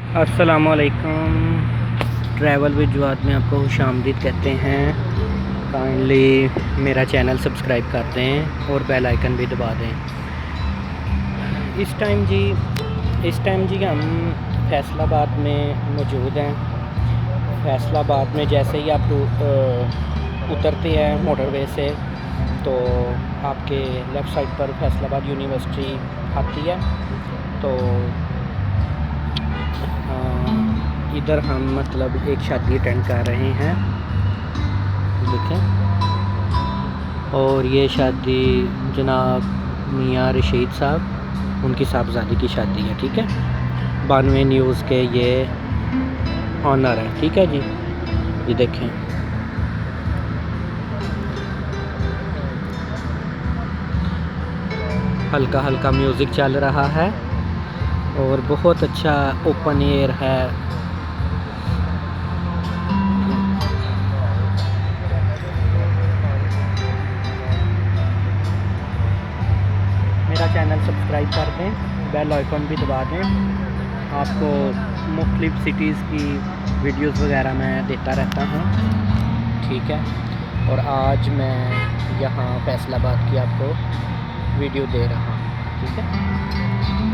अस्सलामुअलैकुम। Travel with जुआद में आपको खुशामदीद कहते हैं। काइंडली मेरा चैनल सब्सक्राइब कर दें और बेल आइकन भी दबा दें। इस टाइम जी हम फैसलाबाद में मौजूद हैं। फैसलाबाद में जैसे ही आप उतरते हैं मोटरवे से तो आपके लेफ़्ट साइड पर फैसलाबाद यूनिवर्सिटी आती है। तो इधर हम मतलब एक शादी अटेंड कर रहे हैं, देखें। और ये शादी जनाब मियाँ रशीद साहब, उनकी साहबजादी की शादी है, ठीक है। 92 न्यूज़ के ये ऑनर है, ठीक है जी। ये देखें, हल्का हल्का म्यूज़िक चल रहा है और बहुत अच्छा ओपन एयर है। मेरा चैनल सब्सक्राइब कर दें, बेल आइकन भी दबा दें। आपको मुख्तलिफ़ सिटीज़ की वीडियोस वगैरह मैं देता रहता हूँ, ठीक है। और आज मैं यहाँ फैसलाबाद की आपको वीडियो दे रहा हूँ, ठीक है।